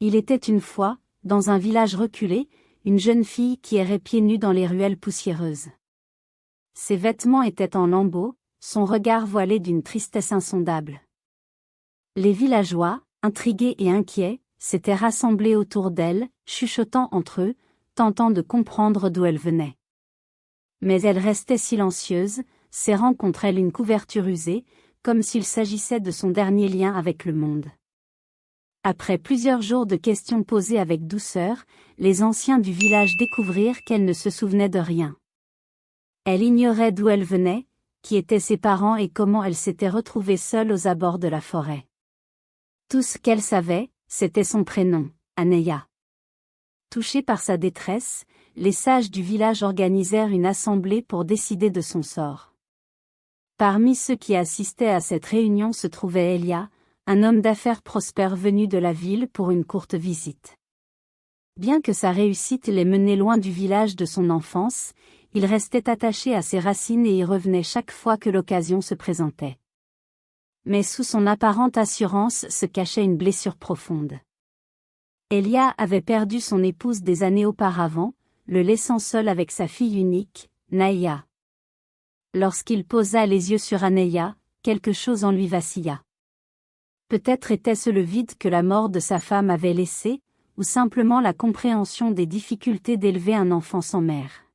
Il était une fois, dans un village reculé, une jeune fille qui errait pieds nus dans les ruelles poussiéreuses. Ses vêtements étaient en lambeaux, son regard voilé d'une tristesse insondable. Les villageois, intrigués et inquiets, s'étaient rassemblés autour d'elle, chuchotant entre eux, tentant de comprendre d'où elle venait. Mais elle restait silencieuse, serrant contre elle une couverture usée, comme s'il s'agissait de son dernier lien avec le monde. Après plusieurs jours de questions posées avec douceur, les anciens du village découvrirent qu'elle ne se souvenait de rien. Elle ignorait d'où elle venait, qui étaient ses parents et comment elle s'était retrouvée seule aux abords de la forêt. Tout ce qu'elle savait, c'était son prénom, Aneya. Touchés par sa détresse, les sages du village organisèrent une assemblée pour décider de son sort. Parmi ceux qui assistaient à cette réunion se trouvait Elia, un homme d'affaires prospère venu de la ville pour une courte visite. Bien que sa réussite l'ait mené loin du village de son enfance, il restait attaché à ses racines et y revenait chaque fois que l'occasion se présentait. Mais sous son apparente assurance se cachait une blessure profonde. Elia avait perdu son épouse des années auparavant, le laissant seul avec sa fille unique, Naïa. Lorsqu'il posa les yeux sur Aneya, quelque chose en lui vacilla. Peut-être était-ce le vide que la mort de sa femme avait laissé, ou simplement la compréhension des difficultés d'élever un enfant sans mère.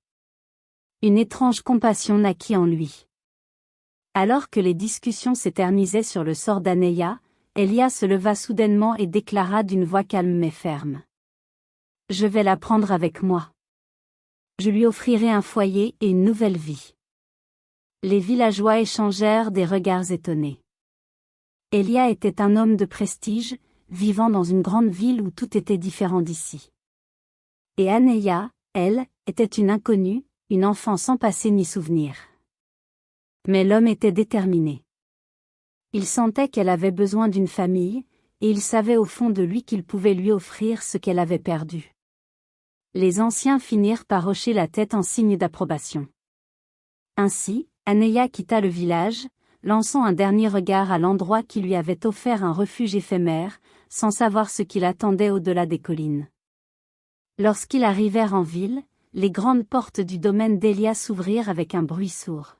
Une étrange compassion naquit en lui. Alors que les discussions s'éternisaient sur le sort d'Aneya, Elia se leva soudainement et déclara d'une voix calme mais ferme. « Je vais la prendre avec moi. Je lui offrirai un foyer et une nouvelle vie. » Les villageois échangèrent des regards étonnés. Elia était un homme de prestige, vivant dans une grande ville où tout était différent d'ici. Et Aneya, elle, était une inconnue, une enfant sans passé ni souvenir. Mais l'homme était déterminé. Il sentait qu'elle avait besoin d'une famille, et il savait au fond de lui qu'il pouvait lui offrir ce qu'elle avait perdu. Les anciens finirent par hocher la tête en signe d'approbation. Ainsi, Aneya quitta le village, lançant un dernier regard à l'endroit qui lui avait offert un refuge éphémère, sans savoir ce qui l'attendait au-delà des collines. Lorsqu'ils arrivèrent en ville, les grandes portes du domaine d'Elia s'ouvrirent avec un bruit sourd.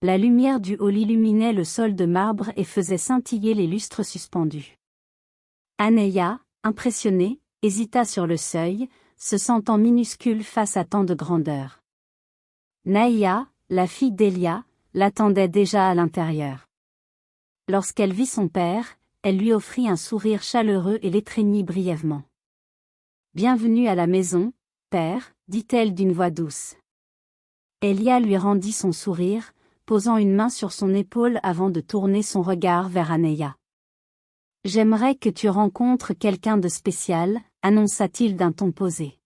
La lumière du hall illuminait le sol de marbre et faisait scintiller les lustres suspendus. Aneya, impressionnée, hésita sur le seuil, se sentant minuscule face à tant de grandeur. Naïa, la fille d'Elia, l'attendait déjà à l'intérieur. Lorsqu'elle vit son père, elle lui offrit un sourire chaleureux et l'étreignit brièvement. « Bienvenue à la maison, père, dit-elle d'une voix douce. Elia lui rendit son sourire, posant une main sur son épaule avant de tourner son regard vers Aneya. « J'aimerais que tu rencontres quelqu'un de spécial, annonça-t-il d'un ton posé.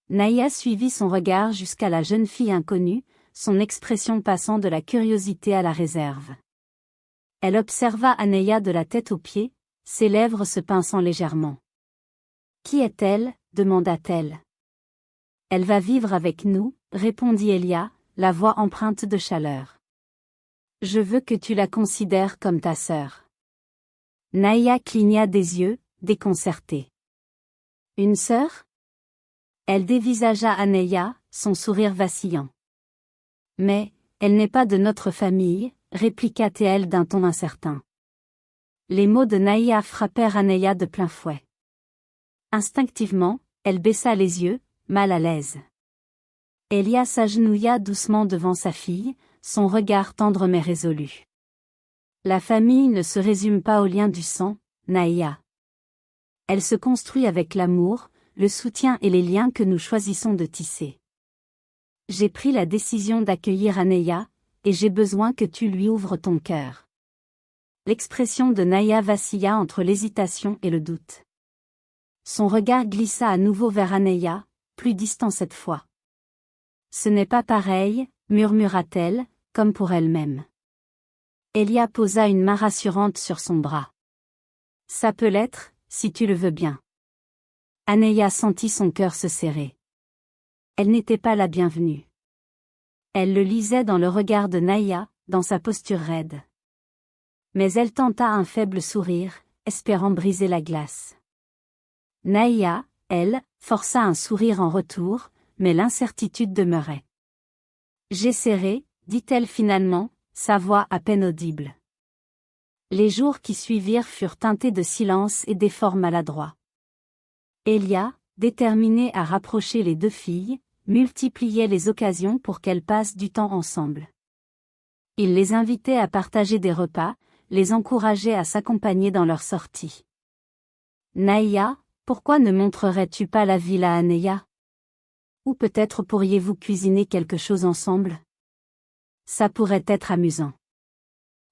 Naïa suivit son regard jusqu'à la jeune fille inconnue, son expression passant de la curiosité à la réserve. Elle observa Aneya de la tête aux pieds, ses lèvres se pinçant légèrement. « Qui est-elle ? demanda-t-elle. « Elle va vivre avec nous, répondit Elia, la voix empreinte de chaleur. « Je veux que tu la considères comme ta sœur. » Naïa cligna des yeux, déconcertée. « Une sœur ?» Elle dévisagea Aneya, son sourire vacillant. « Mais, elle n'est pas de notre famille, répliqua-t-elle d'un ton incertain. Les mots de Naïa frappèrent Aneya de plein fouet. Instinctivement, elle baissa les yeux, mal à l'aise. Elia s'agenouilla doucement devant sa fille, son regard tendre mais résolu. La famille ne se résume pas au lien du sang, Naïa. Elle se construit avec l'amour, le soutien et les liens que nous choisissons de tisser. J'ai pris la décision d'accueillir Aneya, et j'ai besoin que tu lui ouvres ton cœur. L'expression de Naïa vacilla entre l'hésitation et le doute. Son regard glissa à nouveau vers Aneya, plus distant cette fois. Ce n'est pas pareil, murmura-t-elle, comme pour elle-même. Elia posa une main rassurante sur son bras. Ça peut l'être, si tu le veux bien. Aneya sentit son cœur se serrer. Elle n'était pas la bienvenue. Elle le lisait dans le regard de Naïa, dans sa posture raide. Mais elle tenta un faible sourire, espérant briser la glace. Naïa, elle, força un sourire en retour, mais l'incertitude demeurait. J'essaierai, dit-elle finalement, sa voix à peine audible. Les jours qui suivirent furent teintés de silence et d'efforts maladroits. Elia, déterminée à rapprocher les deux filles, multipliait les occasions pour qu'elles passent du temps ensemble. Il les invitait à partager des repas, les encourageait à s'accompagner dans leurs sorties. Naïa, pourquoi ne montrerais-tu pas la ville à Anéa? Ou peut-être pourriez-vous cuisiner quelque chose ensemble? Ça pourrait être amusant.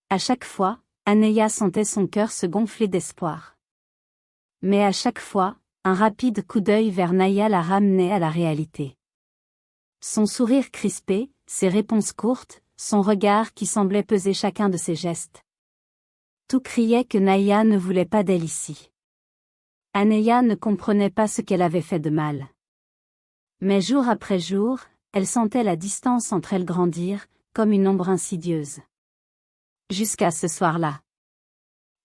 À chaque fois, Anéa sentait son cœur se gonfler d'espoir. Mais à chaque fois, un rapide coup d'œil vers Naïa la ramenait à la réalité. Son sourire crispé, ses réponses courtes, son regard qui semblait peser chacun de ses gestes. Tout criait que Naïa ne voulait pas d'elle ici. Anéa ne comprenait pas ce qu'elle avait fait de mal. Mais jour après jour, elle sentait la distance entre elles grandir, comme une ombre insidieuse. Jusqu'à ce soir-là.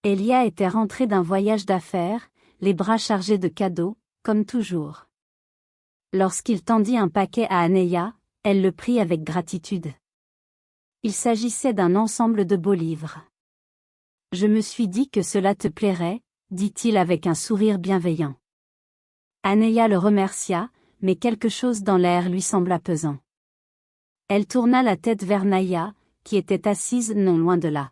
Elia était rentrée d'un voyage d'affaires, les bras chargés de cadeaux, comme toujours. Lorsqu'il tendit un paquet à Anéa, elle le prit avec gratitude. Il s'agissait d'un ensemble de beaux livres. Je me suis dit que cela te plairait, dit-il avec un sourire bienveillant. Anéa le remercia, mais quelque chose dans l'air lui sembla pesant. Elle tourna la tête vers Naïa, qui était assise non loin de là.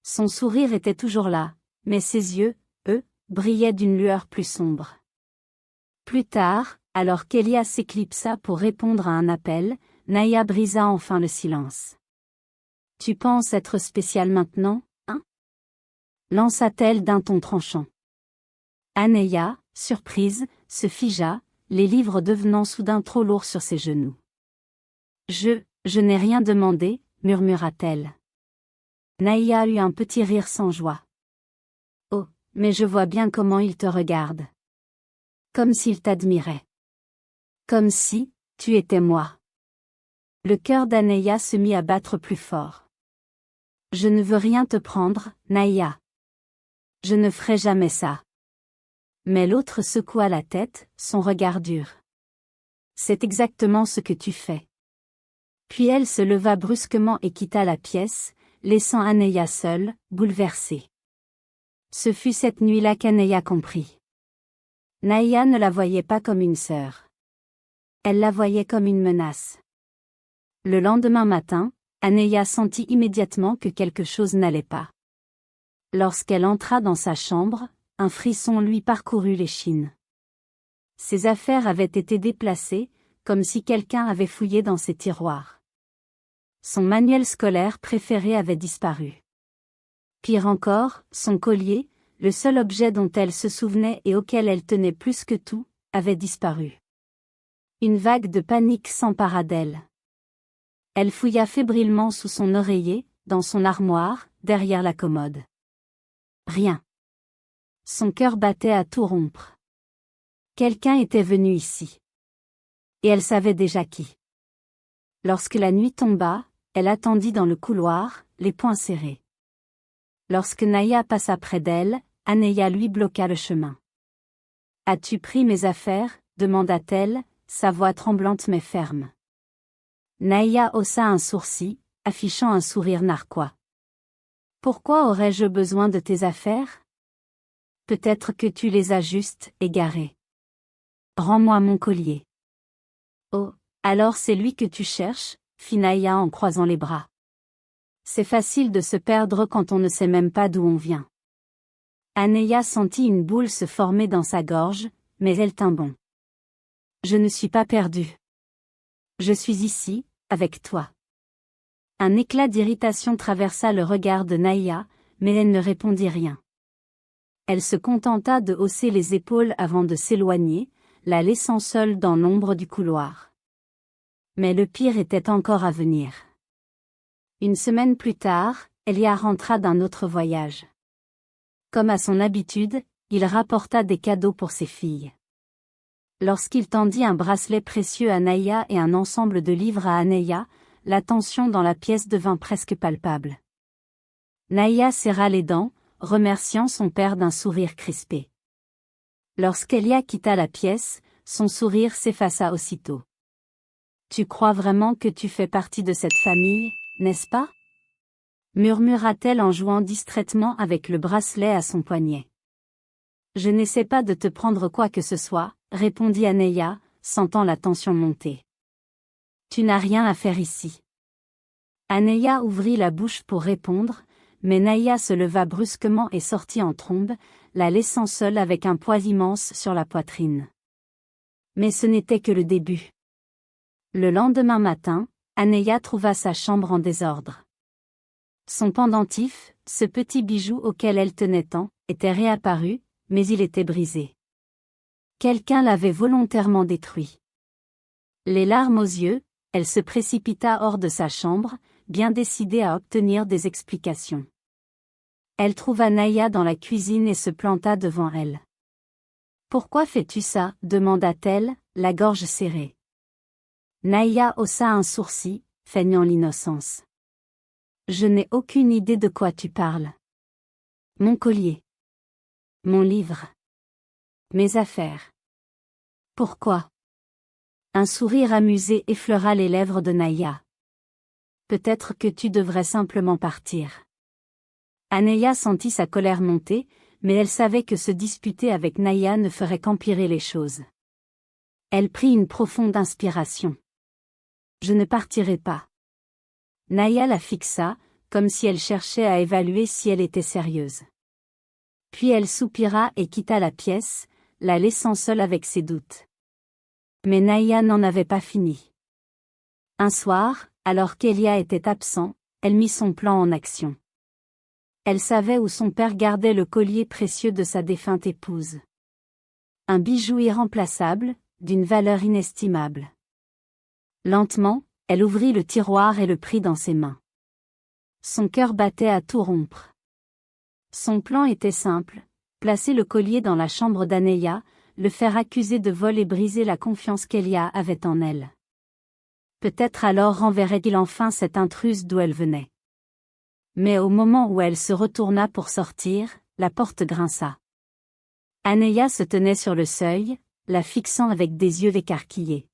Son sourire était toujours là, mais ses yeux, eux, brillaient d'une lueur plus sombre. Plus tard, alors qu'Elia s'éclipsa pour répondre à un appel, Naïa brisa enfin le silence. « Tu penses être spécial maintenant, hein » lança-t-elle d'un ton tranchant. Anéa, surprise, se figea, les livres devenant soudain trop lourds sur ses genoux. « Je n'ai rien demandé, murmura-t-elle. Naïa eut un petit rire sans joie. « Oh, mais je vois bien comment il te regarde. Comme s'il t'admirait. Comme si, tu étais moi. » Le cœur d'Anéa se mit à battre plus fort. « Je ne veux rien te prendre, Naïa. Je ne ferai jamais ça. » Mais l'autre secoua la tête, son regard dur. « C'est exactement ce que tu fais. » Puis elle se leva brusquement et quitta la pièce, laissant Anéa seule, bouleversée. Ce fut cette nuit-là qu'Anéa comprit. Naïa ne la voyait pas comme une sœur. Elle la voyait comme une menace. Le lendemain matin, Anéa sentit immédiatement que quelque chose n'allait pas. Lorsqu'elle entra dans sa chambre, un frisson lui parcourut l'échine. Ses affaires avaient été déplacées, comme si quelqu'un avait fouillé dans ses tiroirs. Son manuel scolaire préféré avait disparu. Pire encore, son collier, le seul objet dont elle se souvenait et auquel elle tenait plus que tout, avait disparu. Une vague de panique s'empara d'elle. Elle fouilla fébrilement sous son oreiller, dans son armoire, derrière la commode. Rien. Son cœur battait à tout rompre. Quelqu'un était venu ici. Et elle savait déjà qui. Lorsque la nuit tomba, elle attendit dans le couloir, les poings serrés. Lorsque Naïa passa près d'elle, Anéa lui bloqua le chemin. « As-tu pris mes affaires ?» demanda-t-elle, sa voix tremblante mais ferme. Naïa haussa un sourcil, affichant un sourire narquois. « Pourquoi aurais-je besoin de tes affaires ? Peut-être que tu les as juste égarées. Rends-moi mon collier. » « Oh, alors c'est lui que tu cherches ?» fit Naïa en croisant les bras. « C'est facile de se perdre quand on ne sait même pas d'où on vient. » Anéa sentit une boule se former dans sa gorge, mais elle tint bon. « Je ne suis pas perdue. Je suis ici, avec toi. » Un éclat d'irritation traversa le regard de Naïa, mais elle ne répondit rien. Elle se contenta de hausser les épaules avant de s'éloigner, la laissant seule dans l'ombre du couloir. Mais le pire était encore à venir. Une semaine plus tard, Elia rentra d'un autre voyage. Comme à son habitude, il rapporta des cadeaux pour ses filles. Lorsqu'il tendit un bracelet précieux à Naïa et un ensemble de livres à Anéa, la tension dans la pièce devint presque palpable. Naïa serra les dents, remerciant son père d'un sourire crispé. Lorsqu'Elia quitta la pièce, son sourire s'effaça aussitôt. Tu crois vraiment que tu fais partie de cette famille, n'est-ce pas? Murmura-t-elle en jouant distraitement avec le bracelet à son poignet. Je n'essaie pas de te prendre quoi que ce soit, répondit Aneya, sentant la tension monter. Tu n'as rien à faire ici. Aneya ouvrit la bouche pour répondre, mais Naïa se leva brusquement et sortit en trombe, la laissant seule avec un poids immense sur la poitrine. Mais ce n'était que le début. Le lendemain matin, Aneya trouva sa chambre en désordre. Son pendentif, ce petit bijou auquel elle tenait tant, était réapparu, mais il était brisé. Quelqu'un l'avait volontairement détruit. Les larmes aux yeux, elle se précipita hors de sa chambre, bien décidée à obtenir des explications. Elle trouva Naïa dans la cuisine et se planta devant elle. « Pourquoi fais-tu ça » demanda-t-elle, la gorge serrée. Naïa haussa un sourcil, feignant l'innocence. « Je n'ai aucune idée de quoi tu parles. »« Mon collier. Mon livre. Mes affaires. »« Pourquoi ?» Un sourire amusé effleura les lèvres de Naïa. « Peut-être que tu devrais simplement partir. » Aneya sentit sa colère monter, mais elle savait que se disputer avec Naïa ne ferait qu'empirer les choses. Elle prit une profonde inspiration. « Je ne partirai pas. » Naïa la fixa, comme si elle cherchait à évaluer si elle était sérieuse. Puis elle soupira et quitta la pièce, la laissant seule avec ses doutes. Mais Naïa n'en avait pas fini. Un soir, alors qu'Elia était absent, elle mit son plan en action. Elle savait où son père gardait le collier précieux de sa défunte épouse. Un bijou irremplaçable, d'une valeur inestimable. Lentement, elle ouvrit le tiroir et le prit dans ses mains. Son cœur battait à tout rompre. Son plan était simple, placer le collier dans la chambre d'Aneya, le faire accuser de vol et briser la confiance qu'Elia avait en elle. Peut-être alors renverrait-il enfin cette intruse d'où elle venait. Mais au moment où elle se retourna pour sortir, la porte grinça. Aneya se tenait sur le seuil, la fixant avec des yeux écarquillés.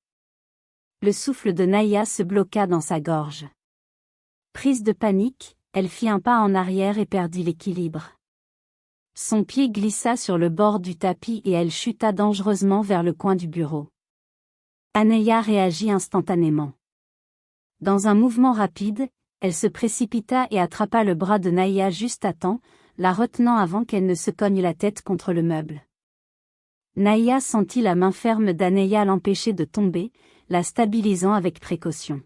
Le souffle de Naïa se bloqua dans sa gorge. Prise de panique, elle fit un pas en arrière et perdit l'équilibre. Son pied glissa sur le bord du tapis et elle chuta dangereusement vers le coin du bureau. Aneya réagit instantanément. Dans un mouvement rapide, elle se précipita et attrapa le bras de Naïa juste à temps, la retenant avant qu'elle ne se cogne la tête contre le meuble. Naïa sentit la main ferme d'Aneya l'empêcher de tomber, la stabilisant avec précaution.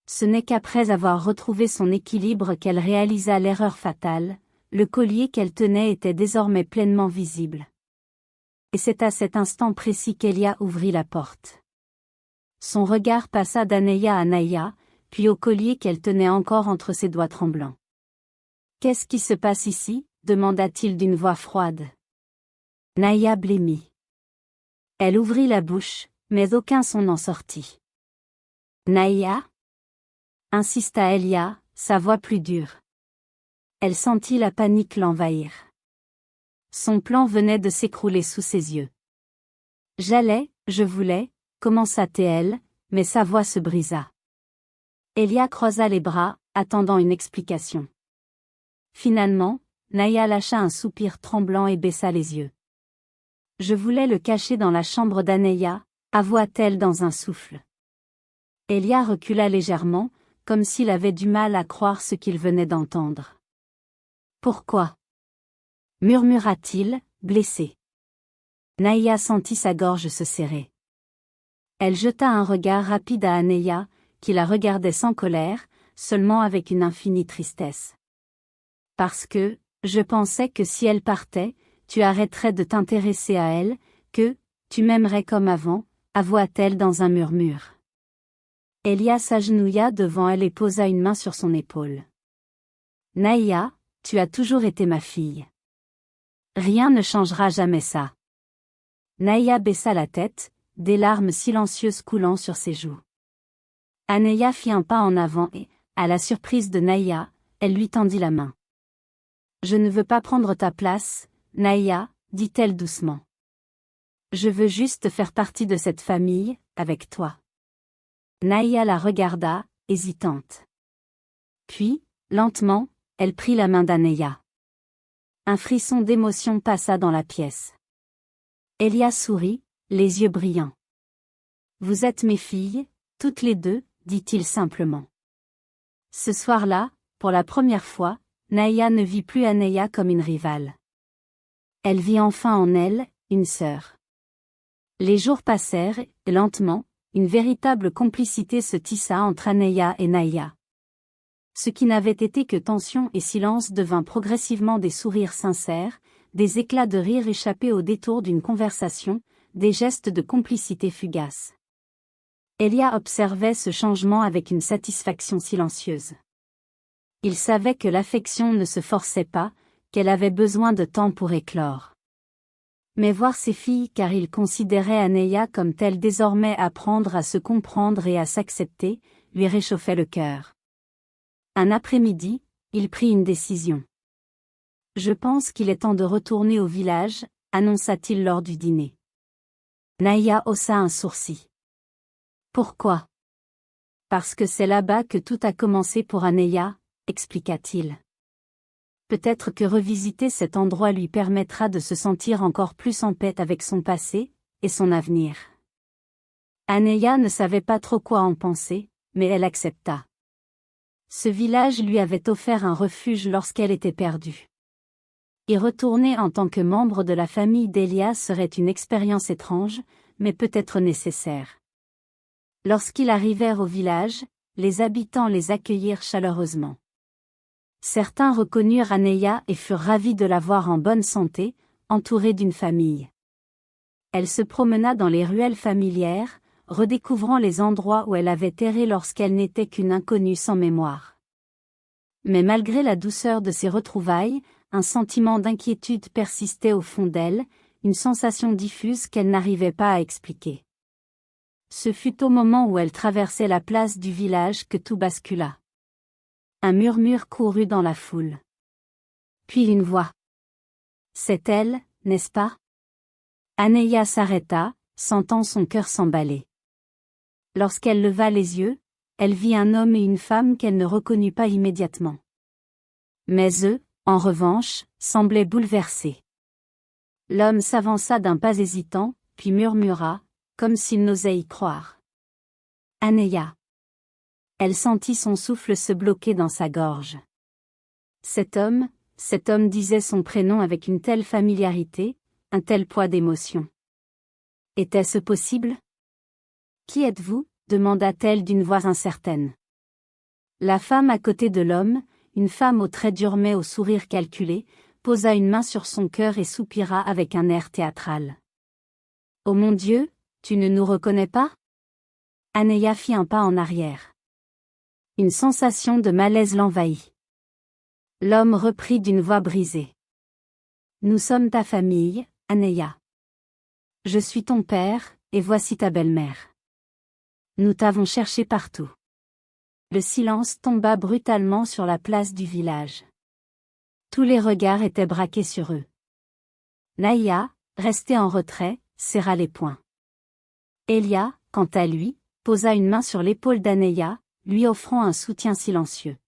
Ce n'est qu'après avoir retrouvé son équilibre qu'elle réalisa l'erreur fatale, le collier qu'elle tenait était désormais pleinement visible. Et c'est à cet instant précis qu'Elia ouvrit la porte. Son regard passa d'Aneya à Naïa, puis au collier qu'elle tenait encore entre ses doigts tremblants. « Qu'est-ce qui se passe ici » demanda-t-il d'une voix froide. Naïa blêmit. Elle ouvrit la bouche, mais aucun son n'en sortit. « Naïa » insista Elia, sa voix plus dure. Elle sentit la panique l'envahir. Son plan venait de s'écrouler sous ses yeux. « Je voulais, commença-t-elle, mais sa voix se brisa. Elia croisa les bras, attendant une explication. Finalement, Naïa lâcha un soupir tremblant et baissa les yeux. « Je voulais le cacher dans la chambre d'Aneya » avoua-t-elle dans un souffle. Elia recula légèrement, comme s'il avait du mal à croire ce qu'il venait d'entendre. « Pourquoi » murmura-t-il, blessé. Naïa sentit sa gorge se serrer. Elle jeta un regard rapide à Aneya, qui la regardait sans colère, seulement avec une infinie tristesse. « Parce que, je pensais que si elle partait, tu arrêterais de t'intéresser à elle, que, tu m'aimerais comme avant, avoua-t-elle dans un murmure. Elia s'agenouilla devant elle et posa une main sur son épaule. « Naïa, tu as toujours été ma fille. Rien ne changera jamais ça. » Naïa baissa la tête, des larmes silencieuses coulant sur ses joues. Aneya fit un pas en avant et, à la surprise de Naïa, elle lui tendit la main. « Je ne veux pas prendre ta place, Naïa, dit-elle doucement. Je veux juste faire partie de cette famille, avec toi. Naïa la regarda, hésitante. Puis, lentement, elle prit la main d'Anéia. Un frisson d'émotion passa dans la pièce. Elia sourit, les yeux brillants. Vous êtes mes filles, toutes les deux, dit-il simplement. Ce soir-là, pour la première fois, Naïa ne vit plus Anéia comme une rivale. Elle vit enfin en elle, une sœur. Les jours passèrent, et lentement, une véritable complicité se tissa entre Anéia et Naïa. Ce qui n'avait été que tension et silence devint progressivement des sourires sincères, des éclats de rire échappés au détour d'une conversation, des gestes de complicité fugaces. Elia observait ce changement avec une satisfaction silencieuse. Il savait que l'affection ne se forçait pas, qu'elle avait besoin de temps pour éclore. Mais voir ses filles, car il considérait Anéia comme telle désormais apprendre à se comprendre et à s'accepter, lui réchauffait le cœur. Un après-midi, il prit une décision. Je pense qu'il est temps de retourner au village, annonça-t-il lors du dîner. Naïa haussa un sourcil. Pourquoi? Parce que c'est là-bas que tout a commencé pour Anéia, expliqua-t-il. Peut-être que revisiter cet endroit lui permettra de se sentir encore plus en paix avec son passé, et son avenir. Anéia ne savait pas trop quoi en penser, mais elle accepta. Ce village lui avait offert un refuge lorsqu'elle était perdue. Y retourner en tant que membre de la famille d'Elia serait une expérience étrange, mais peut-être nécessaire. Lorsqu'ils arrivèrent au village, les habitants les accueillirent chaleureusement. Certains reconnurent Anéia et furent ravis de la voir en bonne santé, entourée d'une famille. Elle se promena dans les ruelles familières, redécouvrant les endroits où elle avait erré lorsqu'elle n'était qu'une inconnue sans mémoire. Mais malgré la douceur de ces retrouvailles, un sentiment d'inquiétude persistait au fond d'elle, une sensation diffuse qu'elle n'arrivait pas à expliquer. Ce fut au moment où elle traversait la place du village que tout bascula. Un murmure courut dans la foule. Puis une voix. C'est elle, n'est-ce pas? Anéia s'arrêta, sentant son cœur s'emballer. Lorsqu'elle leva les yeux, elle vit un homme et une femme qu'elle ne reconnut pas immédiatement. Mais eux, en revanche, semblaient bouleversés. L'homme s'avança d'un pas hésitant, puis murmura, comme s'il n'osait y croire. Anéia. Elle sentit son souffle se bloquer dans sa gorge. Cet homme disait son prénom avec une telle familiarité, un tel poids d'émotion. Était-ce possible? Qui êtes-vous? Demanda-t-elle d'une voix incertaine. La femme à côté de l'homme, une femme aux traits durs mais au sourire calculé, posa une main sur son cœur et soupira avec un air théâtral. Oh mon Dieu, tu ne nous reconnais pas? Anéia fit un pas en arrière. Une sensation de malaise l'envahit. L'homme reprit d'une voix brisée. Nous sommes ta famille, Anéia. Je suis ton père, et voici ta belle-mère. Nous t'avons cherché partout. Le silence tomba brutalement sur la place du village. Tous les regards étaient braqués sur eux. Naïa, restée en retrait, serra les poings. Elia, quant à lui, posa une main sur l'épaule d'Anéia, lui offrant un soutien silencieux.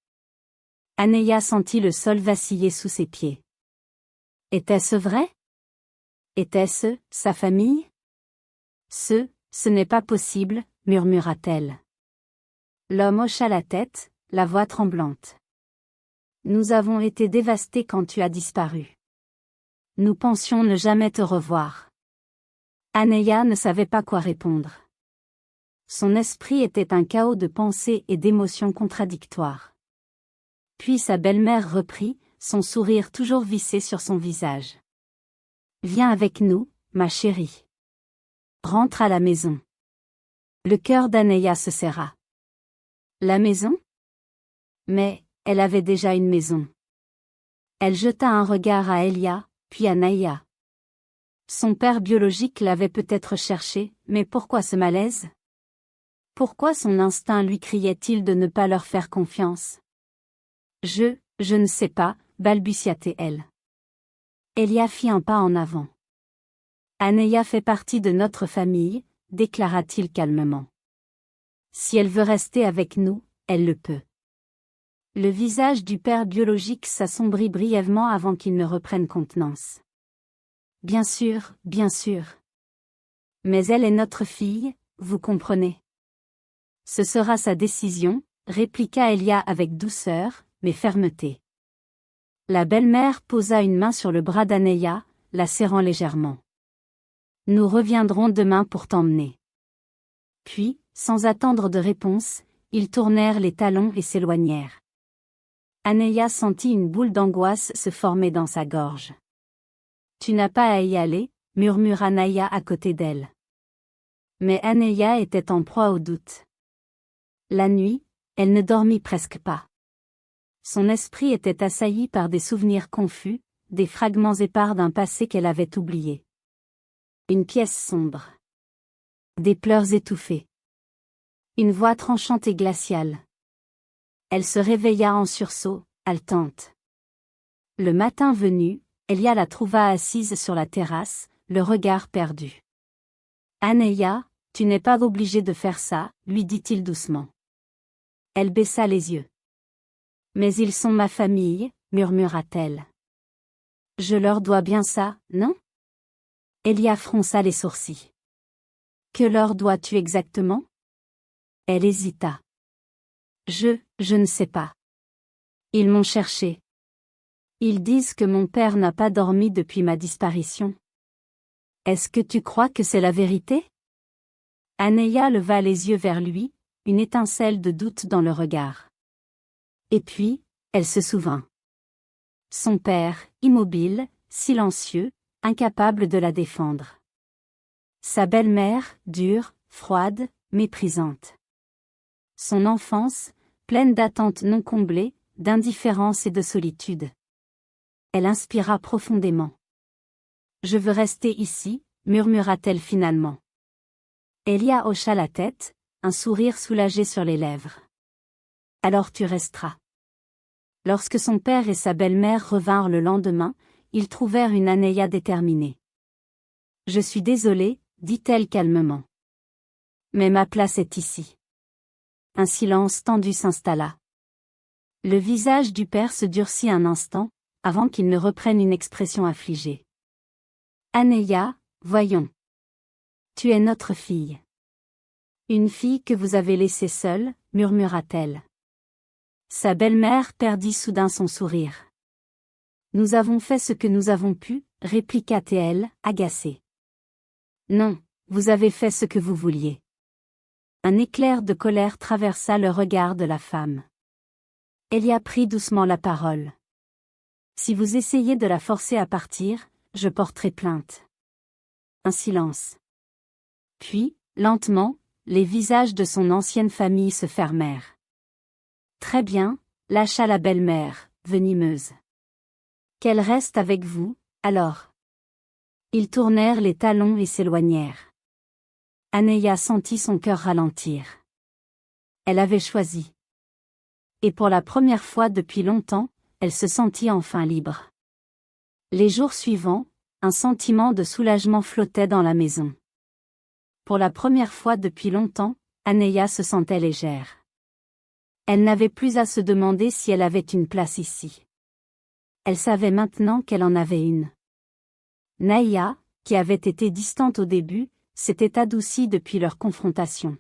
Anéia sentit le sol vaciller sous ses pieds. Était-ce vrai? Était-ce sa famille? Ce n'est pas possible, murmura-t-elle. L'homme hocha la tête, la voix tremblante. Nous avons été dévastés quand tu as disparu. Nous pensions ne jamais te revoir. Anéia ne savait pas quoi répondre. Son esprit était un chaos de pensées et d'émotions contradictoires. Puis sa belle-mère reprit, son sourire toujours vissé sur son visage. Viens avec nous, ma chérie. Rentre à la maison. Le cœur d'Anéia se serra. La maison? Mais, elle avait déjà une maison. Elle jeta un regard à Elia, puis à Naïa. Son père biologique l'avait peut-être cherché, mais pourquoi ce malaise? Pourquoi son instinct lui criait-il de ne pas leur faire confiance? Je ne sais pas, balbutia-t-elle. Elia fit un pas en avant. Aneya fait partie de notre famille, déclara-t-il calmement. Si elle veut rester avec nous, elle le peut. Le visage du père biologique s'assombrit brièvement avant qu'il ne reprenne contenance. Bien sûr, bien sûr. Mais elle est notre fille, vous comprenez. Ce sera sa décision, répliqua Elia avec douceur, mais fermeté. La belle-mère posa une main sur le bras d'Aneya, la serrant légèrement. Nous reviendrons demain pour t'emmener. Puis, sans attendre de réponse, ils tournèrent les talons et s'éloignèrent. Aneya sentit une boule d'angoisse se former dans sa gorge. Tu n'as pas à y aller, murmura Naya à côté d'elle. Mais Aneya était en proie au doute. La nuit, elle ne dormit presque pas. Son esprit était assailli par des souvenirs confus, des fragments épars d'un passé qu'elle avait oublié. Une pièce sombre. Des pleurs étouffés. Une voix tranchante et glaciale. Elle se réveilla en sursaut, haletante. Le matin venu, Elia la trouva assise sur la terrasse, le regard perdu. « Aneya, tu n'es pas obligée de faire ça, lui dit-il doucement. Elle baissa les yeux. « Mais ils sont ma famille, murmura-t-elle. Je leur dois bien ça, non ?» Elia fronça les sourcils. « Que leur dois-tu exactement ?» Elle hésita. « Je ne sais pas. Ils m'ont cherché. Ils disent que mon père n'a pas dormi depuis ma disparition. Est-ce que tu crois que c'est la vérité ?» Aneya leva les yeux vers lui, une étincelle de doute dans le regard. Et puis, elle se souvint. Son père, immobile, silencieux, incapable de la défendre. Sa belle-mère, dure, froide, méprisante. Son enfance, pleine d'attentes non comblées, d'indifférence et de solitude. Elle inspira profondément. « Je veux rester ici, » murmura-t-elle finalement. Elia hocha la tête, un sourire soulagé sur les lèvres. « Alors tu resteras. » Lorsque son père et sa belle-mère revinrent le lendemain, ils trouvèrent une Aneya déterminée. « Je suis désolée, » dit-elle calmement. « Mais ma place est ici. » Un silence tendu s'installa. Le visage du père se durcit un instant, avant qu'il ne reprenne une expression affligée. « Aneya, voyons. Tu es notre fille. »« Une fille que vous avez laissée seule, » murmura-t-elle. Sa belle-mère perdit soudain son sourire. « Nous avons fait ce que nous avons pu, » répliqua-t-elle, agacée. « Non, vous avez fait ce que vous vouliez. » Un éclair de colère traversa le regard de la femme. Elia prit doucement la parole. « Si vous essayez de la forcer à partir, je porterai plainte. » Un silence. Puis, lentement, les visages de son ancienne famille se fermèrent. « Très bien, » lâcha la belle-mère, venimeuse. « Qu'elle reste avec vous, alors. » Ils tournèrent les talons et s'éloignèrent. Aneya sentit son cœur ralentir. Elle avait choisi. Et pour la première fois depuis longtemps, elle se sentit enfin libre. Les jours suivants, un sentiment de soulagement flottait dans la maison. Pour la première fois depuis longtemps, Aneya se sentait légère. Elle n'avait plus à se demander si elle avait une place ici. Elle savait maintenant qu'elle en avait une. Naya, qui avait été distante au début, s'était adoucie depuis leur confrontation.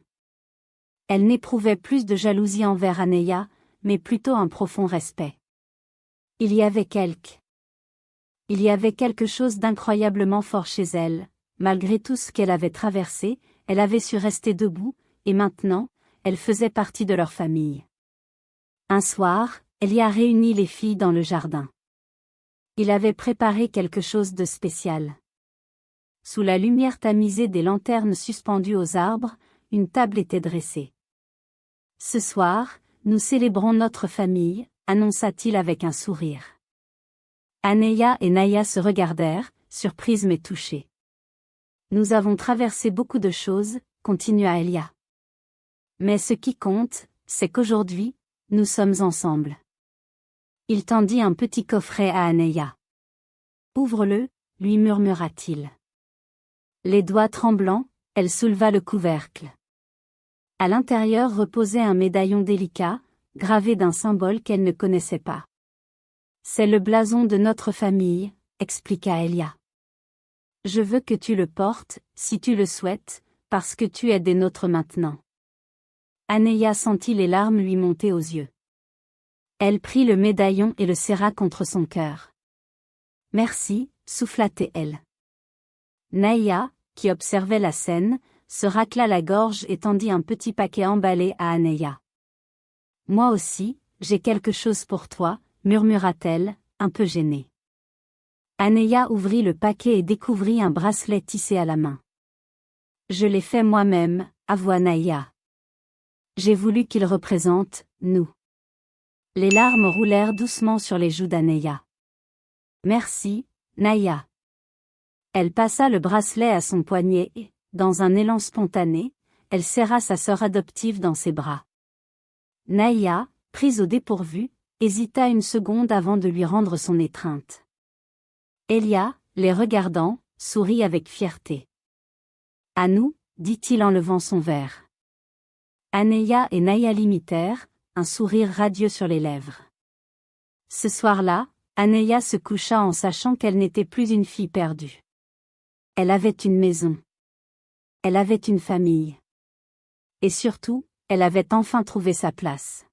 Elle n'éprouvait plus de jalousie envers Aneya, mais plutôt un profond respect. Il y avait quelque chose d'incroyablement fort chez elle, malgré tout ce qu'elle avait traversé, elle avait su rester debout, et maintenant, elle faisait partie de leur famille. Un soir, elle y a réuni les filles dans le jardin. Il avait préparé quelque chose de spécial. Sous la lumière tamisée des lanternes suspendues aux arbres, une table était dressée. « Ce soir, nous célébrons notre famille, » annonça-t-il avec un sourire. Aneya et Naya se regardèrent, surprises mais touchées. « Nous avons traversé beaucoup de choses, » continua Elia. « Mais ce qui compte, c'est qu'aujourd'hui, nous sommes ensemble. » Il tendit un petit coffret à Aneya. « Ouvre-le, lui murmura-t-il. Les doigts tremblants, elle souleva le couvercle. À l'intérieur reposait un médaillon délicat, gravé d'un symbole qu'elle ne connaissait pas. C'est le blason de notre famille, expliqua Elia. Je veux que tu le portes, si tu le souhaites, parce que tu es des nôtres maintenant. Anéa sentit les larmes lui monter aux yeux. Elle prit le médaillon et le serra contre son cœur. Merci, souffla-t-elle. Naïa, qui observait la scène, se racla la gorge et tendit un petit paquet emballé à Anéa. Moi aussi, j'ai quelque chose pour toi, murmura-t-elle, un peu gênée. Anéa ouvrit le paquet et découvrit un bracelet tissé à la main. Je l'ai fait moi-même, avoua Naïa. J'ai voulu qu'il représente, nous. Les larmes roulèrent doucement sur les joues d'Anéa. Merci, Naïa. Elle passa le bracelet à son poignet et, dans un élan spontané, elle serra sa sœur adoptive dans ses bras. Naïa, prise au dépourvu, hésita une seconde avant de lui rendre son étreinte. Elia, les regardant, sourit avec fierté. À nous, dit-il en levant son verre. Anéa et Naïa l'imitèrent, un sourire radieux sur les lèvres. Ce soir-là, Anéa se coucha en sachant qu'elle n'était plus une fille perdue. Elle avait une maison. Elle avait une famille. Et surtout, elle avait enfin trouvé sa place.